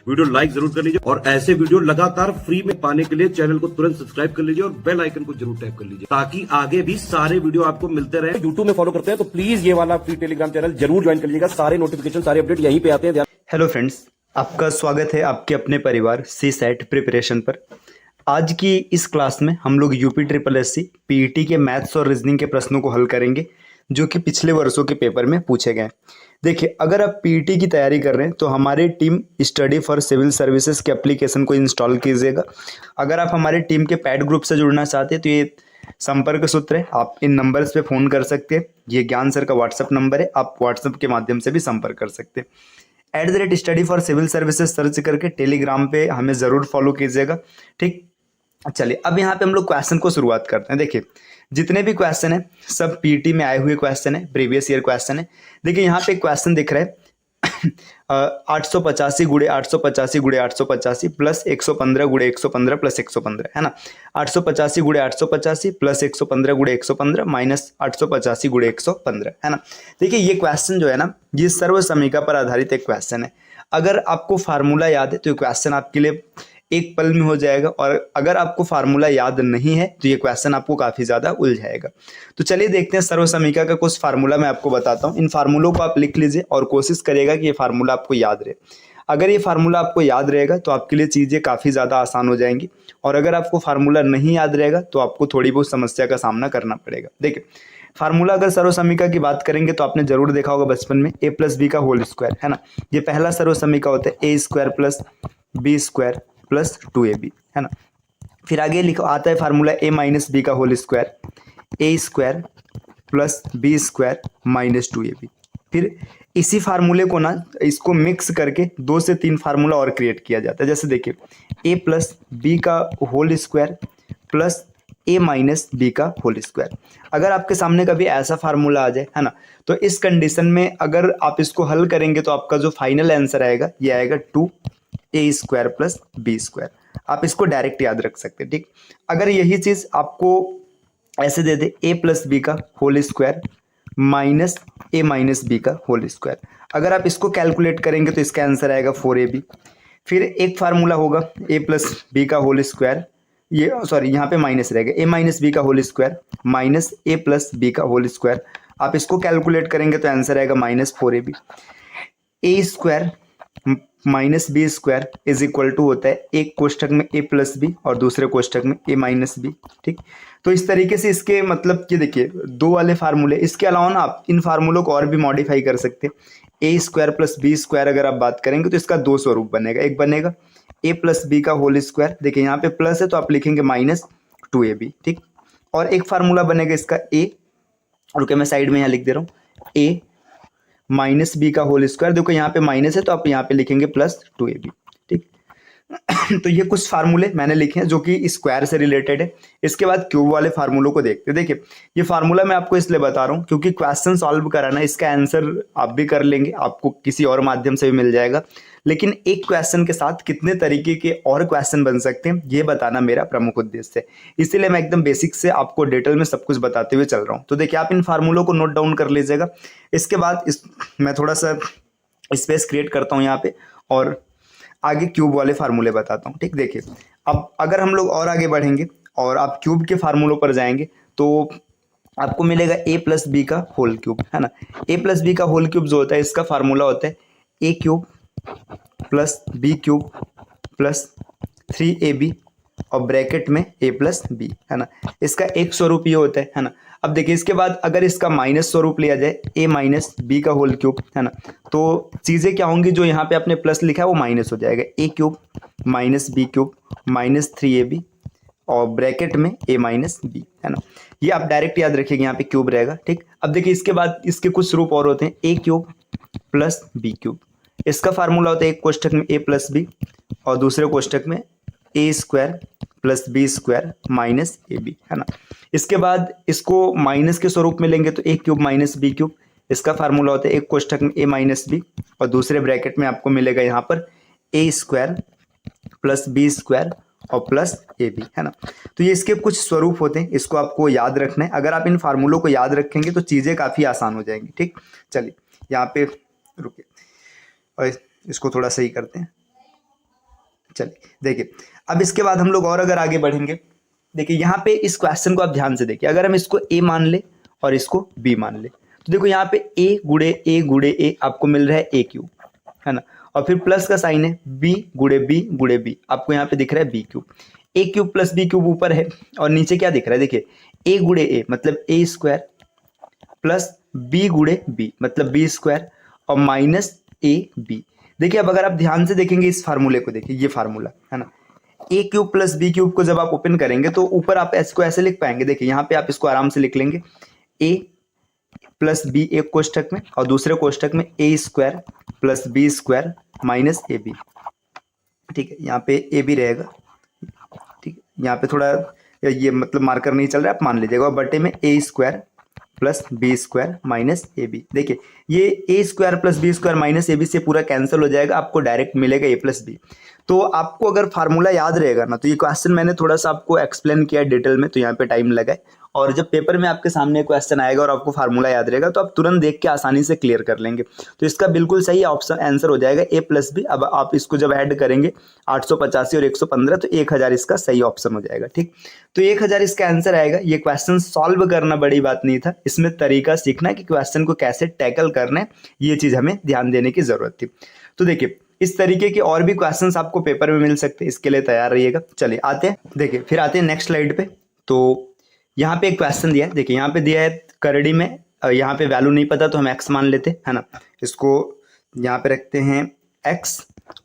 Video like जरूर कर लीजिए और ऐसे वीडियो लगातार फ्री में पाने के लिए चैनल को तुरंत सब्सक्राइब कर लीजिए और बेल आइकन को जरूर टैप कर लीजिए ताकि आगे भी सारे वीडियो आपको मिलते रहे। यूट्यूब में फॉलो करते हैं तो प्लीज ये वाला फ्री टेलीग्राम चैनल जरूर ज्वाइन कर लीजिएगा। सारे नोटिफिकेशन सारे अपडेट यहीं पे आते हैं। हेलो फ्रेंड्स, आपका स्वागत है आपके अपने परिवार CSAT प्रिपरेशन पर। आज की इस क्लास में हम लोग यूपी ट्रिपल एससी पीईटी के मैथ्स और रीजनिंग के प्रश्नों को हल करेंगे जो कि पिछले वर्षों के पेपर में पूछे गए। देखिए, अगर आप पीईटी की तैयारी कर रहे हैं तो हमारी team study for civil services के एप्लीकेशन को इंस्टॉल कीजिएगा। अगर आप हमारे टीम के पैड ग्रुप से जुड़ना चाहते हैं तो ये संपर्क सूत्र है, आप इन नंबर्स पे फ़ोन कर सकते हैं। ये ज्ञान सर का व्हाट्सअप नंबर है, आप व्हाट्सअप के माध्यम से भी संपर्क कर सकते हैं। @Study for civil services search करके टेलीग्राम पे हमें ज़रूर फॉलो कीजिएगा। ठीक, चलिए अब यहाँ पे हम लोग क्वेश्चन को शुरुआत करते हैं। देखिए, जितने भी क्वेश्चन है सब पीटी में आए हुए क्वेश्चन है, प्रीवियस ईयर क्वेश्चन है। देखिए यहाँ पे क्वेश्चन दिख रहा है 885 गुड़े 885 गुड़े 885 प्लस 115 गुड़े 115 प्लस 115 है ना। 885 गुड़े 885 प्लस 115 गुड़े 115 माइनस 885 गुड़े 115 है ना। देखिए ये क्वेश्चन जो है ना, ये सर्व समीकरण पर आधारित एक क्वेश्चन है। अगर आपको फार्मूला याद है तो ये क्वेश्चन आपके लिए एक पल में हो जाएगा, और अगर आपको फार्मूला याद नहीं है तो ये क्वेश्चन आपको काफ़ी ज़्यादा उलझाएगा। तो चलिए देखते हैं सर्व समीकरण का कुछ फार्मूला मैं आपको बताता हूँ। इन फार्मूलों को आप लिख लीजिए और कोशिश करिएगा कि ये फार्मूला आपको याद रहे। अगर ये फार्मूला आपको याद रहेगा तो आपके लिए चीज़ें काफ़ी ज़्यादा आसान हो जाएंगी, और अगर आपको फार्मूला नहीं याद रहेगा तो आपको थोड़ी बहुत समस्या का सामना करना पड़ेगा। देखिए, फार्मूला अगर सर्व समीकरण की बात करेंगे तो आपने जरूर देखा होगा बचपन में a प्लस बी का होल स्क्वायर है ना। ये पहला सर्व समीकरण होता है a square plus B square plus 2ab है ना। फिर आगे लिखो आता है फार्मूला a माइनस बी का whole square, a square plus B square minus 2ab। फिर इसी फार्मूले को ना इसको मिक्स करके 2 से 3 फार्मूला और क्रिएट किया जाता है। जैसे देखिए, a प्लस बी का whole square plus a minus B का होल स्क्वायर। अगर आपके सामने कभी ऐसा फार्मूला आ जाए है ना, तो इस कंडीशन में अगर आप इसको हल करेंगे तो आपका जो फाइनल आंसर आएगा ये आएगा 2a square plus B square. आप इसको डायरेक्ट याद रख सकते हैं। ठीक, अगर यही चीज़ आपको ऐसे दे दे a प्लस बी का whole square minus a minus B का होल स्क्वायर, अगर आप इसको कैलकुलेट करेंगे तो इसका आंसर आएगा 4ab। फिर एक फार्मूला होगा a प्लस बी का होल स्क्वायर, ये सॉरी यहाँ पे माइनस रहेगा, a माइनस बी का whole square minus a plus B का होल स्क्वायर। आप इसको कैलकुलेट करेंगे तो आंसर आएगा minus 4ab। a square minus B square is equal to होता है एक कोष्ठक में a प्लस बी और दूसरे कोष्ठक में a माइनस बी। ठीक, तो इस तरीके से इसके मतलब कि देखिए दो वाले फार्मूले, इसके अलावा ना आप इन फार्मूलों को और भी मॉडिफाई कर सकते हैं। a square plus B square अगर आप बात करेंगे तो इसका दो स्वरूप बनेगा। एक बनेगा a प्लस बी का होल स्क्वायर, देखिए यहाँ पे प्लस है तो आप लिखेंगे माइनस 2ab। ठीक, और एक फार्मूला बनेगा इसका a, रुके मैं साइड में यहाँ लिख दे रहा हूँ, a माइनस बी का होल स्क्वायर, देखो यहाँ पे माइनस है तो आप यहाँ पे लिखेंगे प्लस 2ab। ठीक तो ये कुछ फार्मूले मैंने लिखे हैं जो कि स्क्वायर से रिलेटेड है। इसके बाद क्यूब वाले फार्मूलों को देखते हैं। देखिए, ये फार्मूला मैं आपको इसलिए बता रहा हूँ क्योंकि क्वेश्चन सॉल्व कराना, इसका आंसर आप भी कर लेंगे, आपको किसी और माध्यम से भी मिल जाएगा, लेकिन एक क्वेश्चन के साथ कितने तरीके के और क्वेश्चन बन सकते हैं ये बताना मेरा प्रमुख उद्देश्य है। इसीलिए मैं एकदम बेसिक से आपको डिटेल में सब कुछ बताते हुए चल रहा हूँ। तो देखिए, आप इन फार्मूलों को नोट डाउन कर लीजिएगा। इसके बाद मैं थोड़ा सा स्पेस क्रिएट करता हूँ यहाँ पे और आगे क्यूब वाले फार्मूले बताता हूँ। ठीक, देखिए अब अगर हम लोग और आगे बढ़ेंगे और आप क्यूब के फार्मूलों पर जाएंगे तो आपको मिलेगा a प्लस बी का होल क्यूब है ना। a प्लस बी का होल क्यूब जो होता है इसका फार्मूला होता है a cube plus B cube plus 3ab और ब्रैकेट में a प्लस बी है ना। इसका एक स्वरूप ये होता है ना। अब देखिए, इसके बाद अगर इसका माइनस स्वरूप लिया जाए a माइनस बी का होल क्यूब है ना, तो चीज़ें क्या होंगी, जो यहाँ पे आपने प्लस लिखा है वो माइनस हो जाएगा। a cube minus B cube minus 3ab और ब्रैकेट में a माइनस बी है ना। ये आप डायरेक्ट याद रखिएगा, यहाँ पे क्यूब रहेगा। ठीक, अब देखिए इसके बाद इसके कुछ स्वरूप और होते हैं, a cube plus B cube, इसका फार्मूला होता है एक कोष्ठक में a प्लस बी और दूसरे कोष्ठक में a square plus B square minus ab है ना। इसके बाद इसको माइनस के स्वरूप में लेंगे तो a cube minus B cube, इसका फार्मूला होता है एक कोष्ठक में a माइनस बी और दूसरे ब्रैकेट में आपको मिलेगा यहाँ पर a square plus B square और प्लस ab है ना। तो ये इसके कुछ स्वरूप होते हैं, इसको आपको याद रखना है। अगर आप इन फार्मूलों को याद रखेंगे तो चीज़ें काफ़ी आसान हो जाएंगी। ठीक, चलिए यहाँ पे रुकिए और इसको थोड़ा सही करते हैं। चलिए देखिए, अब इसके बाद हम लोग और अगर आगे बढ़ेंगे, देखिए यहाँ पे इस क्वेश्चन को आप ध्यान से देखिए, अगर हम इसको ए मान ले और इसको बी मान ले, तो देखो यहाँ पे ए गुड़े ए आपको मिल रहा है ए क्यूब, है ना, और फिर प्लस का साइन है, बी गुड़े बी आपको यहाँ पे दिख रहा है बी क्यूब, ए क्यूब प्लस बी क्यूब ऊपर है और नीचे क्या दिख रहा है, देखिए ए गुड़े ए मतलब ए स्क्वायर प्लस बी गुड़े बी मतलब बी स्क्वायर और माइनस ए बी। देखिए अब अगर आप ध्यान से देखेंगे इस फार्मूले को, देखिए ये फार्मूला है ना, ए क्यूब प्लस बी क्यूब को जब आप ओपन करेंगे तो ऊपर आप इसको ऐसे लिख पाएंगे, देखिए यहाँ पे आप इसको आराम से लिख लेंगे, ए प्लस बी एक कोष्टक में और दूसरे कोष्टक में A square plus B square minus A B. ठीक है, यहाँ पे ए बी रहेगा, ठीक है, यहाँ पे थोड़ा ये मतलब मार्कर नहीं चल रहा है, आप मान लीजिएगा, और बटे में A square plus B square minus A B. देखिए ये A square plus B square minus A B से पूरा कैंसिल हो जाएगा, आपको डायरेक्ट मिलेगा ए प्लस बी। तो आपको अगर फार्मूला याद रहेगा ना, तो ये क्वेश्चन मैंने थोड़ा सा आपको एक्सप्लेन किया डिटेल में, तो यहाँ पे टाइम लगा है, और जब पेपर में आपके सामने क्वेश्चन आएगा और आपको फार्मूला याद रहेगा तो आप तुरंत देख के आसानी से क्लियर कर लेंगे। तो इसका बिल्कुल सही ऑप्शन आंसर हो जाएगा ए प्लस बी। अब आप इसको जब ऐड करेंगे 885 और 115 तो 1000 इसका सही ऑप्शन हो जाएगा। ठीक, तो 1000 इसका आंसर आएगा। ये क्वेश्चन सॉल्व करना बड़ी बात नहीं था, इसमें तरीका सीखना कि क्वेश्चन को कैसे टैकल करना है, ये चीज हमें ध्यान देने की जरूरत थी। तो देखिए इस तरीके के और भी क्वेश्चंस आपको पेपर में मिल सकते हैं, इसके लिए तैयार रहिएगा। चलिए आते हैं, देखिए फिर आते हैं नेक्स्ट स्लाइड पे। तो यहाँ पे एक क्वेश्चन दिया है, देखिए यहाँ पे दिया है करड़ी में, यहाँ पे वैल्यू नहीं पता तो हम x मान लेते है ना, इसको यहाँ पे रखते हैं x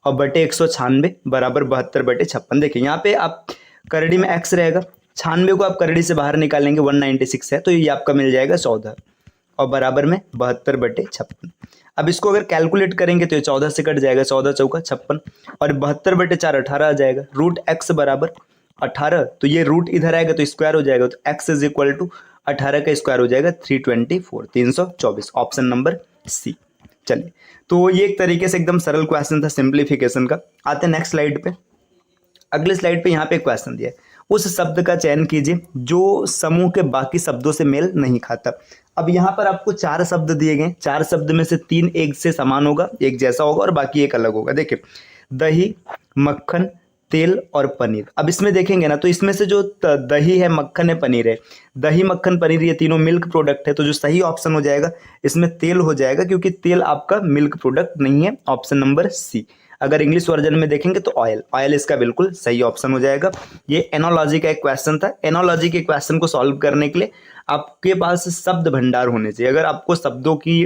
और बटे 196 बराबर 72/56। देखिए यहाँ पे आप करड़ी में x रहेगा, 96 को आप करड़ी से बाहर निकालेंगे 196 है, तो ये आपका मिल जाएगा 14 और बराबर में 72/56। अब इसको अगर कैलकुलेट करेंगे तो ये 14 से कट जाएगा, 14 चौका 56 और 72/4 18 आ जाएगा। रूट x बराबर 18, तो ये रूट इधर आएगा तो स्क्वायर हो जाएगा, तो x इज इक्वल टू 18 का स्क्वायर हो जाएगा 324 ऑप्शन नंबर सी। चलिए तो ये एक तरीके से एकदम सरल क्वेश्चन था सिंप्लीफिकेशन का। आते हैं नेक्स्ट स्लाइड पे। अगले स्लाइड पे यहाँ पे क्वेश्चन दिया है, उस शब्द का चयन कीजिए जो समूह के बाकी शब्दों से मेल नहीं खाता। अब यहाँ पर आपको 4 शब्द दिए गए, 4 शब्द में से 3 एक से समान होगा, एक जैसा होगा और बाकी एक अलग होगा। देखिए दही, मक्खन, तेल और पनीर। अब इसमें देखेंगे ना तो इसमें से जो दही है, मक्खन है, पनीर है, दही मक्खन पनीर ये तीनों मिल्क प्रोडक्ट है, तो जो सही ऑप्शन हो जाएगा इसमें तेल हो जाएगा, क्योंकि तेल आपका मिल्क प्रोडक्ट नहीं है, ऑप्शन नंबर सी। अगर इंग्लिश वर्जन में देखेंगे तो ऑयल, ऑयल इसका बिल्कुल सही ऑप्शन हो जाएगा। ये एनोलॉजी का एक क्वेश्चन था। एनोलॉजी के क्वेश्चन को सॉल्व करने के लिए आपके पास शब्द भंडार होने चाहिए। अगर आपको शब्दों की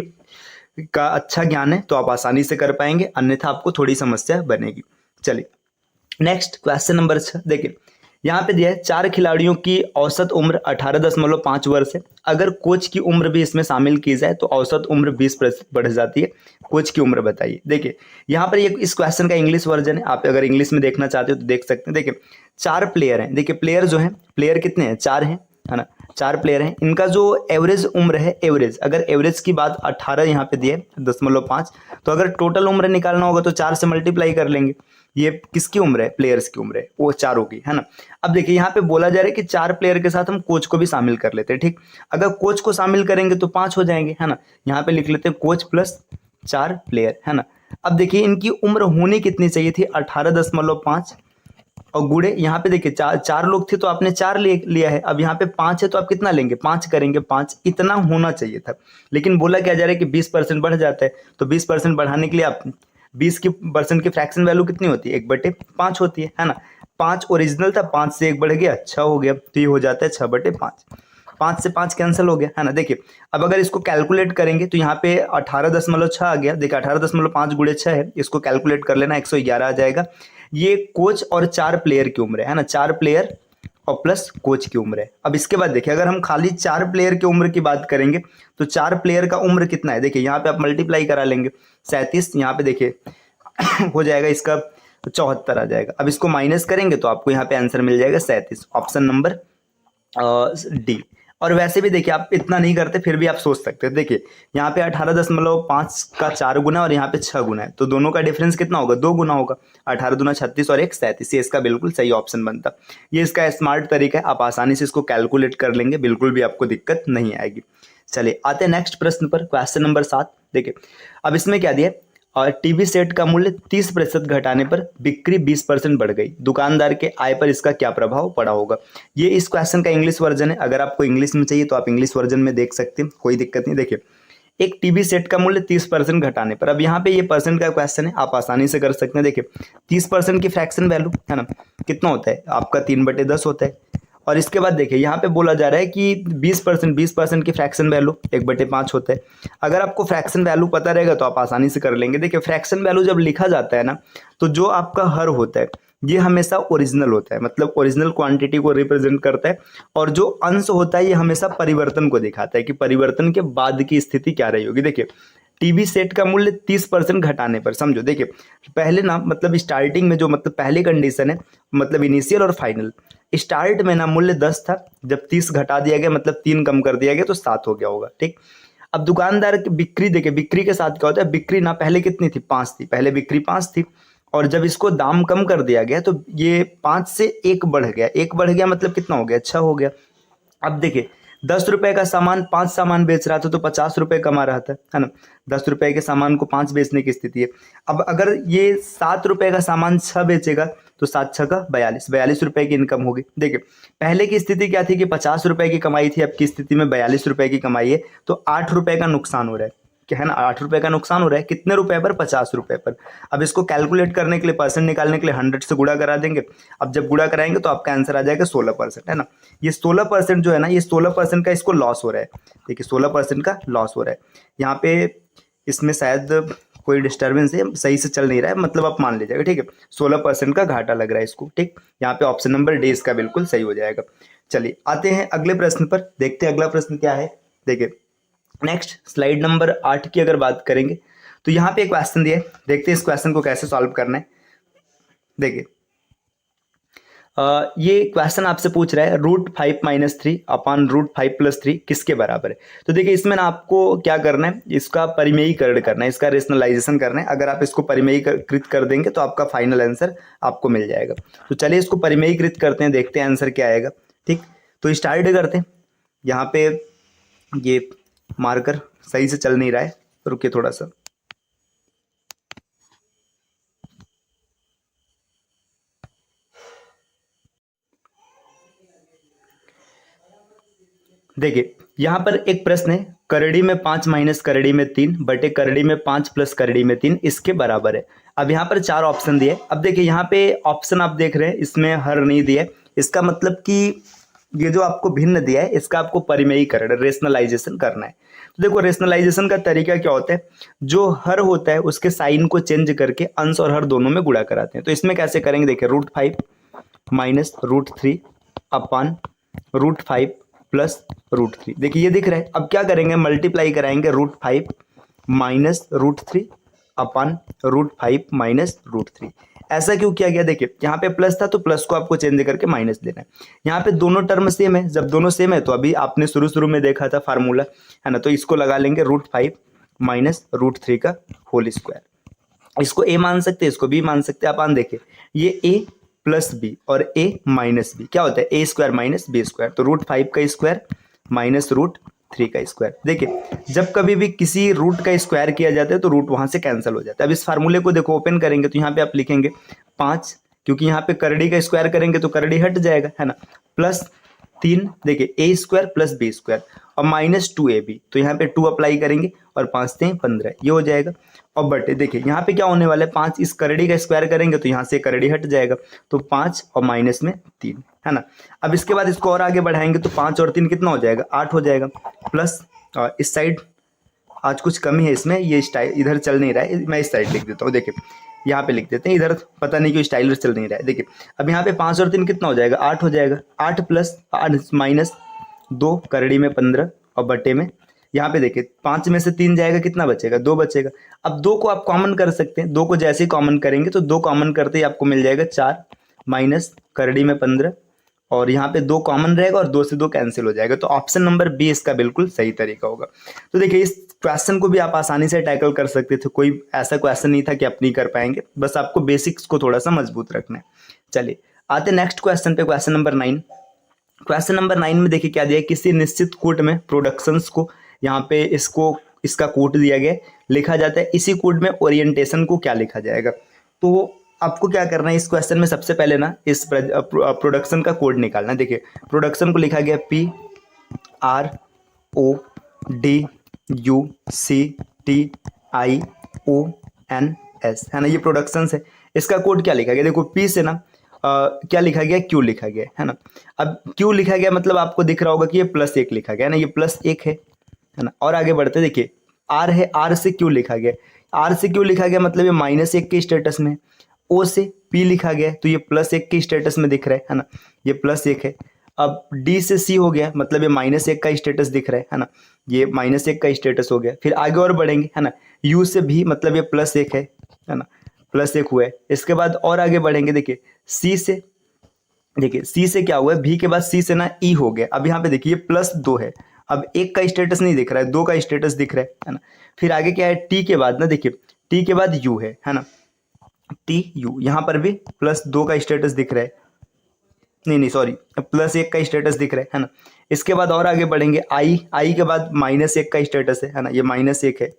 का अच्छा ज्ञान है तो आप आसानी से कर पाएंगे, अन्यथा आपको थोड़ी समस्या बनेगी। चलिए नेक्स्ट क्वेश्चन नंबर 6। देखिए यहाँ पे दिया है 4 खिलाड़ियों की औसत उम्र 18.5 वर्ष है। अगर कोच की उम्र भी इसमें शामिल की जाए तो औसत उम्र 20% बढ़ जाती है। कोच की उम्र बताइए। देखिए यहाँ पर ये इस क्वेश्चन का इंग्लिश वर्जन है, आप अगर इंग्लिश में देखना चाहते हो तो देख सकते हैं। देखिए 4 प्लेयर हैं, देखिए प्लेयर जो है, प्लेयर कितने हैं, 4 हैं, है ना, 4 प्लेयर हैं। इनका जो एवरेज उम्र है, एवरेज, अगर एवरेज की बात 18 यहाँ पे दिया है 0.5, तो अगर टोटल उम्र निकालना होगा तो 4 से मल्टीप्लाई कर लेंगे। ये किसकी उम्र है, प्लेयर्स की उम्र है, वो चारों की, है ना। अब देखिए यहाँ पे बोला जा रहा है कि 4 प्लेयर के साथ हम कोच को भी शामिल कर लेते हैं। ठीक, अगर कोच को शामिल करेंगे तो 5 हो जाएंगे, है ना। यहाँ पे लिख लेते हैं कोच प्लस 4 प्लेयर, है ना। अब देखिए इनकी उम्र होनी कितनी चाहिए थी, 18.5 और गुड़े यहाँ पे देखिए 4 लोग थे तो आपने 4 लिया है। अब यहाँ पे 5 है तो आप कितना लेंगे, 5 करेंगे, 5 इतना होना चाहिए था। लेकिन बोला क्या जा रहा है कि 20% बढ़ जाता है, तो 20% बढ़ाने के लिए आप 20% की फ्रैक्शन वैल्यू कितनी होती है, 1/5 होती है ना। 5 ओरिजिनल था, 5 से 1 बढ़ गया, 6 हो गया, तो ये हो जाता है 6/5। 5 से 5 कैंसिल हो गया, है ना। देखिए अब अगर इसको कैलकुलेट करेंगे तो यहाँ पे 18.6 आ गया। देखिए 18.5 गुणे 6 है, इसको कैलकुलेट कर लेना, 111 आ जाएगा। ये कोच और 4 प्लेयर की उम्र है ना, 4 प्लेयर और प्लस कोच की उम्र है। अब इसके बाद देखिए अगर हम खाली 4 प्लेयर की उम्र की बात करेंगे तो 4 प्लेयर का उम्र कितना है, देखिए यहाँ पे आप मल्टीप्लाई करा लेंगे, 37, यहाँ पे देखिए हो जाएगा इसका 74 आ जाएगा। अब इसको माइनस करेंगे तो आपको यहाँ पे आंसर मिल जाएगा 37, ऑप्शन नंबर डी। और वैसे भी देखिए आप इतना नहीं करते फिर भी आप सोच सकते हैं। देखिए यहाँ पे 18.5 का 4 गुना और यहाँ पे 6 गुना है, तो दोनों का डिफरेंस कितना होगा, 2 गुना होगा। 18 दूना 36 और 1 37, ये इसका बिल्कुल सही ऑप्शन बनता। ये इसका स्मार्ट तरीका है, आप आसानी से इसको कैलकुलेट कर लेंगे, बिल्कुल भी आपको दिक्कत नहीं आएगी। चलिए आते हैं नेक्स्ट प्रश्न पर, क्वेश्चन नंबर 7। देखिए अब इसमें क्या दिया है, और टीवी सेट का मूल्य 30% घटाने पर बिक्री 20% बढ़ गई, दुकानदार के आय पर इसका क्या प्रभाव पड़ा होगा। ये इस क्वेश्चन का इंग्लिश वर्जन है, अगर आपको इंग्लिश में चाहिए तो आप इंग्लिश वर्जन में देख सकते हैं, कोई दिक्कत नहीं। देखिए, एक टीवी सेट का मूल्य 30% घटाने पर, अब यहाँ पे ये परसेंट का क्वेश्चन है, आप आसानी से कर सकते हैं। देखिए 30% की फ्रैक्शन वैल्यू है ना, कितना होता है आपका 3/10 होता है। और इसके बाद देखिए यहाँ पे बोला जा रहा है कि 20% की फ्रैक्शन वैल्यू 1/5 होता है। अगर आपको फ्रैक्शन वैल्यू पता रहेगा तो आप आसानी से कर लेंगे। देखिए फ्रैक्शन वैल्यू जब लिखा जाता है ना, तो जो आपका हर होता है ये हमेशा ओरिजिनल होता है, मतलब ओरिजिनल क्वांटिटी को रिप्रेजेंट करता है। और जो अंश होता है ये हमेशा परिवर्तन को दिखाता है कि परिवर्तन के बाद की स्थिति क्या रही होगी। देखिए टीवी सेट का मूल्य 30% घटाने पर, समझो देखिए पहले ना, मतलब स्टार्टिंग में जो, मतलब पहली कंडीशन है, मतलब इनिशियल और फाइनल। स्टार्ट में ना मूल्य 10 था, जब 30 घटा दिया गया, मतलब 3 कम कर दिया गया तो 7 हो गया होगा, ठीक। अब दुकानदार की बिक्री, देखिए बिक्री के साथ क्या होता है, बिक्री ना पहले कितनी थी, 5 थी, पहले बिक्री 5 थी, और जब इसको दाम कम कर दिया गया तो ये 5 से 1 बढ़ गया, 1 बढ़ गया मतलब कितना हो गया, 6 हो गया। अब देखिए 10 रुपए का सामान 5 सामान बेच रहा था तो 50 रुपए कमा रहा था, है ना। 10 रुपए के सामान को 5 बेचने की स्थिति है। अब अगर ये 7 रुपए का सामान 6 बेचेगा तो 7 छः का 42 रुपए की इनकम होगी। देखिए पहले की स्थिति क्या थी कि 50 रुपए की कमाई थी, अब की स्थिति में 42 रुपए की कमाई है, तो 8 रुपए का नुकसान हो रहा है, क्या है ना, 8 रुपए का नुकसान हो रहा है, कितने रुपए पर, 50 रुपए पर। अब इसको कैलकुलेट करने के लिए, परसेंट निकालने के लिए 100 से गुणा करा देंगे। अब जब गुणा कराएंगे तो आपका आंसर आ जाएगा 16%, है ना। ये 16% जो है ना, ये 16% का इसको लॉस हो रहा है। देखिए 16% का लॉस हो रहा है यहाँ पे, इसमें शायद कोई डिस्टर्बेंस है, सही से चल नहीं रहा है, मतलब आप मान लीजिएगा, ठीक है। 16% का घाटा लग रहा है इसको, ठीक। यहाँ पे ऑप्शन नंबर डी इसका बिल्कुल सही हो जाएगा। चलिए आते हैं अगले प्रश्न पर, देखते हैं अगला प्रश्न क्या है। देखिए नेक्स्ट स्लाइड नंबर 8 की अगर बात करेंगे तो यहाँ पे एक क्वेश्चन दिया है, देखते हैं इस क्वेश्चन को कैसे सॉल्व करना है। देखिए ये क्वेश्चन आपसे पूछ रहा है √5 - 3 अपॉन √5 + 3 किसके बराबर है। तो देखिए इसमें ना आपको क्या करना है, इसका परिमेयीकरण करना है, इसका रेशनलाइजेशन करना है। अगर आप इसको परिमेयीकृत कर देंगे तो आपका फाइनल आंसर आपको मिल जाएगा। तो चलिए इसको परिमेयीकृत करते हैं, देखते हैं आंसर क्या आएगा, ठीक। तो स्टार्ट करते हैं। यहाँ पे ये मार्कर सही से चल नहीं रहा है, रुकिए थोड़ा सा। देखिए यहाँ पर एक प्रश्न है, करड़ी में 5 - करड़ी में 3 बटे करड़ी में 5 + करड़ी में 3 इसके बराबर है। अब यहाँ पर 4 ऑप्शन दिए। अब देखिए यहाँ पे ऑप्शन आप देख रहे हैं, इसमें हर नहीं दिया है, इसका मतलब कि ये जो आपको भिन्न दिया है इसका आपको परिमेयीकरण, रेशनलाइजेशन करना है। तो देखो रेशनलाइजेशन का तरीका क्या होता है, जो हर होता है उसके साइन को चेंज करके अंश और हर दोनों में गुणा कराते हैं। तो इसमें कैसे करेंगे, देखिए √5 - √3 अपॉन √5 + √3, देखिए ये दिख रहा है। अब क्या करेंगे, मल्टीप्लाई कराएंगे √5 - √3 अपॉन √5 - √3। ऐसा क्यों किया गया, देखिए यहाँ पे प्लस था तो प्लस को आपको चेंज करके माइनस देना है। यहाँ पे दोनों टर्म सेम है, जब दोनों सेम है तो अभी आपने शुरू में देखा था फार्मूला, है ना। तो इसको लगा लेंगे √5 - √3 का होल स्क्वायर। इसको ए मान सकते हैं, इसको बी मान सकते हैं। आप देखिए ये ए प्लस बी और ए माइनस बी क्या होता है, ए स्क्वायर माइनस बी स्क्वायर। तो √5 का स्क्वायर माइनस √3 का स्क्वायर। देखिए जब कभी भी किसी रूट का स्क्वायर किया जाता है तो रूट वहां से कैंसिल हो जाता है। अब इस फार्मूले को देखो ओपन करेंगे तो यहाँ पे आप लिखेंगे 5, क्योंकि यहाँ पे करड़ी का स्क्वायर करेंगे तो करड़ी हट जाएगा, है ना। प्लस 3, देखिए ए स्क्वायर प्लस बी स्क्वायर और -2ab, तो यहाँ पे 2 अप्लाई करेंगे और 5 से 15 ये हो जाएगा। और बटे देखिए यहाँ पे क्या होने वाला है, 5 इस करड़ी का स्क्वायर करेंगे तो यहाँ से करड़ी हट जाएगा, तो 5 और माइनस में 3, है ना। अब इसके बाद इसको और आगे बढ़ाएंगे तो 5 और 3 कितना हो जाएगा, 8 हो जाएगा। प्लस और इस साइड आज कुछ कमी है इसमें, ये स्टाइल इधर चल नहीं रहा है, मैं इस साइड लिख देता हूँ। देखिए यहाँ पे लिख देते हैं, इधर पता नहीं क्यों स्टाइलर चल नहीं रहा है। देखिए अब यहाँ पे 5 और 3 कितना हो जाएगा, 8 हो जाएगा। 8 + 8 माइनस 2 करड़ी में 15 और बटे में यहाँ पे देखिए 5 में से 3 जाएगा, कितना बचेगा, 2 बचेगा। अब 2 को आप कॉमन कर सकते हैं, 2 को जैसे ही कॉमन करेंगे तो 2 कॉमन करते ही आपको मिल जाएगा 4 माइनस करड़ी में 15 और यहाँ पे 2 कॉमन रहेगा और 2 से 2 कैंसिल हो जाएगा। तो ऑप्शन नंबर बी इसका बिल्कुल सही तरीका होगा। तो देखिए इस क्वेश्चन को भी आप आसानी से टैकल कर सकते थे, कोई ऐसा क्वेश्चन नहीं था कि आप नहीं कर पाएंगे, बस आपको बेसिक्स को थोड़ा सा मजबूत रखना है। चलिए आते नेक्स्ट क्वेश्चन पे, क्वेश्चन नंबर 9। क्वेश्चन नंबर 9 में देखिए क्या दिया है, किसी निश्चित कूट में प्रोडक्शंस को यहाँ पे इसको इसका कोड दिया गया है, लिखा जाता है। इसी कोड में ओरिएंटेशन को क्या लिखा जाएगा, तो आपको क्या करना है इस क्वेश्चन में, सबसे पहले ना इस प्रोडक्शन का कोड निकालना है। देखिए प्रोडक्शन को लिखा गया PRODUCTIONS, है ना, ये प्रोडक्शन है। इसका कोड क्या लिखा गया, देखो पी से ना क्या लिखा गया, क्यू लिखा गया है ना। अब क्यू लिखा गया मतलब आपको दिख रहा होगा कि ये +1 लिखा गया है ना, ये +1 है ना। और आगे बढ़ते देखिए आर है, आर से क्यू लिखा गया, आर से क्यू लिखा गया मतलब ये -1 के स्टेटस में। ओ से पी लिखा गया तो ये +1 के स्टेटस में दिख रहा है ना, ये +1 है। अब डी से सी हो गया मतलब ये -1 का स्टेटस दिख रहा है ना, ये -1 का स्टेटस हो गया। फिर आगे और बढ़ेंगे है ना, यू से भी मतलब ये +1 है ना, +1 हुआ है। इसके बाद और आगे बढ़ेंगे, देखिए सी से, देखिए सी से क्या हुआ है, भी के बाद सी से ना ई हो गया। अब यहाँ पे देखिए +2 है, अब 1 का स्टेटस नहीं दिख रहा है, 2 का स्टेटस दिख रहा है ना। फिर आगे क्या है, टी के बाद ना देखिए टी के बाद यू है ना, टी यू, यहाँ पर भी +2 का स्टेटस दिख रहा है, नहीं सॉरी +1 का स्टेटस दिख रहा है ना। इसके बाद और आगे बढ़ेंगे, आई, आई के बाद -1 का स्टेटस है ना, ये -1 है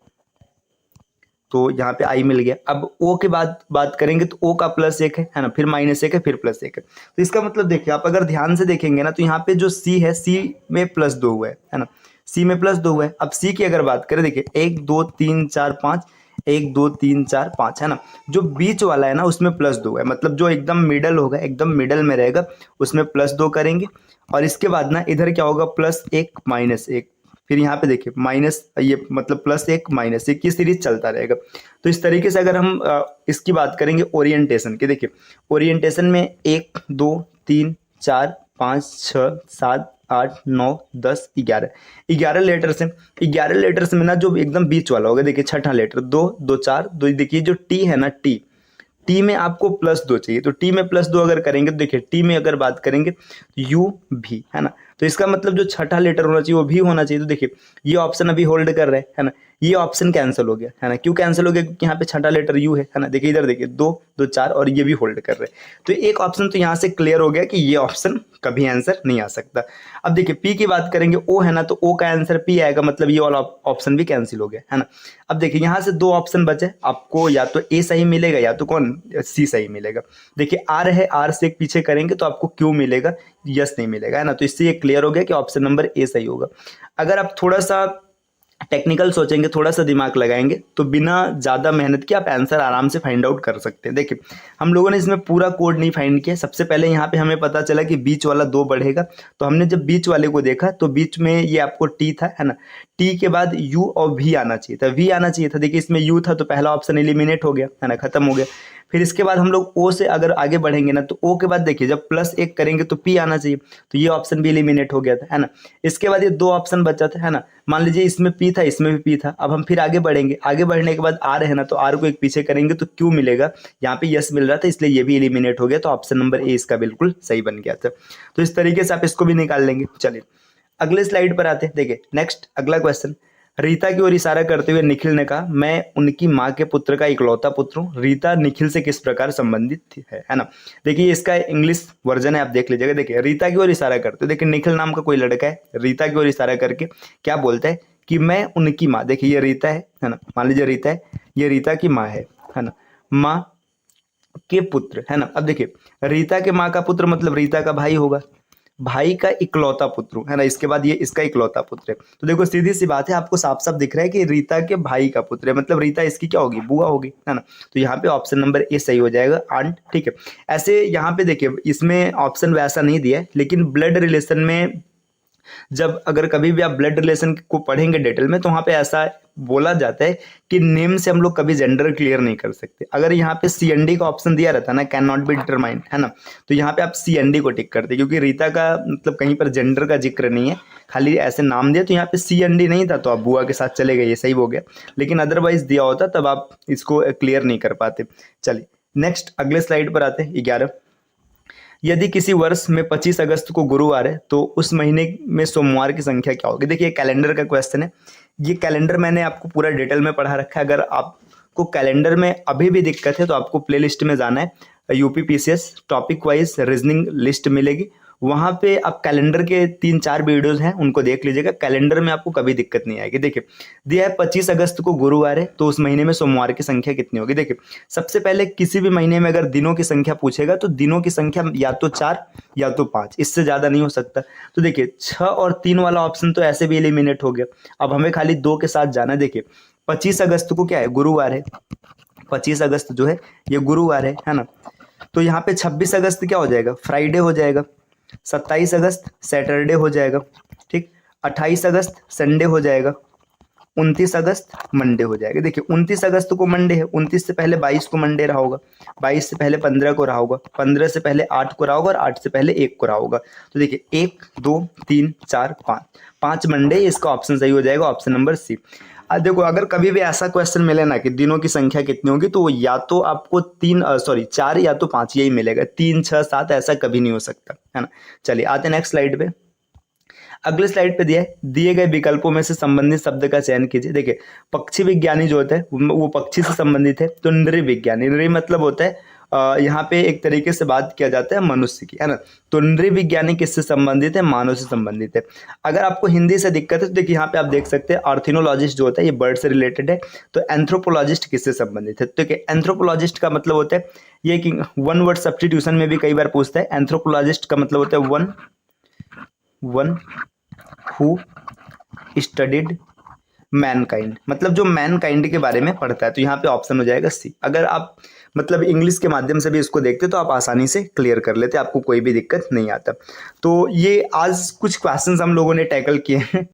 तो यहाँ पे आई मिल गया। अब ओ के बाद बात करेंगे तो ओ का +1 है ना, फिर -1 है, फिर +1 है। तो इसका मतलब देखिए आप अगर ध्यान से देखेंगे ना तो यहाँ पे जो सी है, सी में +2 हुआ है ना, सी में +2 हुआ है। अब सी की अगर बात करें, देखिए 1 2 3 4 5, 1 2 3 4 5 है ना, जो बीच वाला है ना उसमें +2 है, मतलब जो एकदम मिडल होगा, एकदम मिडल में रहेगा उसमें +2 करेंगे। और इसके बाद ना इधर क्या होगा, +1 -1, फिर यहाँ पे देखिए माइनस, ये मतलब +1 -1 की सीरीज चलता रहेगा। तो इस तरीके से अगर हम इसकी बात करेंगे ओरिएंटेशन की, देखिए ओरिएंटेशन में 1 2 3 4 5 6 7 8 9 10 11, 11 लेटर्स हैं। 11 लेटर्स में ना जो एकदम बीच वाला होगा, देखिए छठा लेटर 2 2 4 2, देखिए जो टी है ना, टी में आपको +2 चाहिए, तो टी में +2 अगर करेंगे तो देखिए टी में अगर बात करेंगे तो यू भी है ना, तो इसका मतलब जो छठा लेटर होना चाहिए वो भी होना चाहिए। तो देखिए ये ऑप्शन अभी होल्ड कर रहे हैं है ना, ये ऑप्शन कैंसिल हो गया है ना। क्यों कैंसिल हो गया, क्योंकि यहाँ पे छठा लेटर यू है ना। देखिए इधर देखिए 2 2 4 और ये भी होल्ड कर रहे हैं, तो एक ऑप्शन तो यहाँ से क्लियर हो गया कि ये ऑप्शन कभी आंसर नहीं आ सकता। अब देखिए पी की बात करेंगे, ओ है ना, तो ओ का आंसर पी आएगा, मतलब ये वाला ऑप्शन भी कैंसिल हो गया है ना। अब देखिए यहाँ से 2 ऑप्शन बचे, आपको या तो ए सही मिलेगा या तो कौन, सी सही मिलेगा। देखिए आर है, आर से एक पीछे करेंगे तो आपको क्यू मिलेगा, यस नहीं मिलेगा है ना। तो इससे ये क्लियर हो गया कि ऑप्शन नंबर ए सही होगा। अगर आप थोड़ा सा टेक्निकल सोचेंगे, थोड़ा सा दिमाग लगाएंगे तो बिना ज़्यादा मेहनत के आप आंसर आराम से फाइंड आउट कर सकते हैं। देखिए हम लोगों ने इसमें पूरा कोड नहीं फाइंड किया, सबसे पहले यहाँ पे हमें पता चला कि बीच वाला 2 बढ़ेगा, तो हमने जब बीच वाले को देखा तो बीच में ये आपको टी था है ना, टी के बाद यू और वी आना चाहिए था, वी आना चाहिए था। देखिए इसमें यू था तो पहला ऑप्शन एलिमिनेट हो गया है ना, खत्म हो गया। फिर इसके बाद हम लोग ओ से अगर आगे बढ़ेंगे ना तो ओ के बाद देखिए जब +1 करेंगे तो पी आना चाहिए, तो ये ऑप्शन भी एलिमिनेट हो गया था है ना। इसके बाद ये 2 ऑप्शन बचा था है ना, मान लीजिए इसमें पी था, इसमें भी पी था। अब हम फिर आगे बढ़ेंगे, आगे बढ़ने के बाद आर है ना, तो आर को एक पीछे करेंगे तो क्यू मिलेगा, यहाँ पे यस मिल रहा था इसलिए ये भी एलिमिनेट हो गया, तो ऑप्शन नंबर ए इसका बिल्कुल सही बन गया था। तो इस तरीके से आप इसको भी निकाल लेंगे। चलिए अगले स्लाइड पर आते हैं, देखिए नेक्स्ट अगला क्वेश्चन। रीता की ओर इशारा करते हुए निखिल ने कहा, मैं उनकी माँ के पुत्र का इकलौता पुत्र हूँ। रीता निखिल से किस प्रकार संबंधित है ना। देखिए इसका इंग्लिश वर्जन है, आप देख लीजिएगा। देखिए रीता की ओर इशारा करते, देखिए निखिल नाम का कोई लड़का है, रीता की ओर इशारा करके क्या बोलता है कि मैं उनकी माँ, देखिए ये रीता है ना, मान लीजिए रीता है, ये रीता की माँ है ना, माँ के पुत्र है ना। अब देखिए रीता के माँ का पुत्र मतलब रीता का भाई होगा, भाई का इकलौता पुत्र है ना, इसके बाद ये इसका इकलौता पुत्र है। तो देखो सीधी सी बात है, आपको साफ साफ दिख रहा है कि रीता के भाई का पुत्र है, मतलब रीता इसकी क्या होगी, बुआ होगी है ना। तो यहाँ पे ऑप्शन नंबर ए सही हो जाएगा, आंट। ठीक है, ऐसे यहाँ पे देखिए इसमें ऑप्शन वैसा नहीं दिया है, लेकिन ब्लड रिलेशन में जब अगर कभी भी आप ब्लड रिलेशन को पढ़ेंगे डिटेल में तो वहाँ पे ऐसा बोला जाता है कि नेम से हम लोग कभी जेंडर क्लियर नहीं कर सकते। अगर यहाँ पे सी एन डी का ऑप्शन दिया रहता ना, कैन नॉट बी डिटरमाइंड है ना, तो यहाँ पे आप सी एन डी को टिक करते, क्योंकि रीता का मतलब कहीं पर जेंडर का जिक्र नहीं है, खाली ऐसे नाम दिया, तो यहाँ पे सी एन डी नहीं था तो आप बुआ के साथ चले गए, ये सही हो गया। लेकिन अदरवाइज दिया होता तब आप इसको क्लियर नहीं कर पाते। चलिए नेक्स्ट अगले स्लाइड पर आते हैं। 11, यदि किसी वर्ष में 25 अगस्त को गुरुवार है तो उस महीने में सोमवार की संख्या क्या होगी। देखिए कैलेंडर का क्वेश्चन है, ये कैलेंडर मैंने आपको पूरा डिटेल में पढ़ा रखा है। अगर आपको कैलेंडर में अभी भी दिक्कत है तो आपको प्लेलिस्ट में जाना है, UP PCS topic wise reasoning list मिलेगी, वहाँ पे आप कैलेंडर के 3-4 वीडियोस हैं, उनको देख लीजिएगा। कैलेंडर में आपको कभी दिक्कत नहीं आएगी। देखिए दिया है 25 अगस्त को गुरुवार है, तो उस महीने में सोमवार की संख्या कितनी होगी। देखिए सबसे पहले किसी भी महीने में अगर दिनों की संख्या पूछेगा तो दिनों की संख्या या तो 4 या तो 5, इससे ज़्यादा नहीं हो सकता। तो देखिए 6 और 3 वाला ऑप्शन तो ऐसे भी एलिमिनेट हो गया। अब हमें खाली 2 के साथ जाना है। देखिए 25 अगस्त को क्या है, गुरुवार है। 25 अगस्त जो है ये गुरुवार है ना। तो यहाँ पे 26 अगस्त क्या हो जाएगा, फ्राइडे हो जाएगा। 27 अगस्त सैटरडे हो जाएगा, ठीक। 28 अगस्त संडे हो जाएगा। 29 अगस्त मंडे हो जाएगा। देखिए 29 अगस्त को मंडे है, 29 से पहले 22 को मंडे रहा होगा, 22 से पहले 15 को रहा होगा, 15 से पहले 8 को रहा होगा और 8 से पहले 1 को रहा होगा। तो देखिए 1 2 3 4 5 मंडे, इसका ऑप्शन सही हो जाएगा, ऑप्शन नंबर सी। देखो अगर कभी भी ऐसा क्वेश्चन मिले ना कि दिनों की संख्या कितनी होगी, तो वो या तो आपको 4 या तो 5 यही मिलेगा। 3 6 7 ऐसा कभी नहीं हो सकता, है ना। चलिए आते हैं नेक्स्ट स्लाइड पे। अगले स्लाइड पे दिया है, दिए गए विकल्पों में से संबंधित शब्द का चयन कीजिए। देखिए पक्षी विज्ञानी जो होता है वो पक्षी से संबंधित है, तो नृविज्ञानी, नृ मतलब होता है यहाँ पे एक तरीके से बात किया जाता है मनुष्य की, है ना। तो नृविज्ञानी किससे संबंधित है, मानव से संबंधित है। अगर आपको हिंदी से दिक्कत है तो देखिए यहाँ पे आप देख सकते हैं आर्थिनोलॉजिस्ट जो होता है ये बर्ड से रिलेटेड है। तो एंथ्रोपोलॉजिस्ट किससे संबंधित है, तो एंथ्रोपोलॉजिस्ट का मतलब होता है ये कि वन वर्ड सब्स्टिट्यूशन में भी कई बार पूछता है। एंथ्रोपोलॉजिस्ट का मतलब होता है वन हु स्टडीड मैनकाइंड, मतलब जो मैनकाइंड के बारे में पढ़ता है। तो यहाँ पे ऑप्शन हो जाएगा सी। अगर आप मतलब इंग्लिश के माध्यम से भी इसको देखते तो आप आसानी से क्लियर कर लेते, आपको कोई भी दिक्कत नहीं आता। तो ये आज कुछ क्वेश्चंस हम लोगों ने टैकल किए हैं।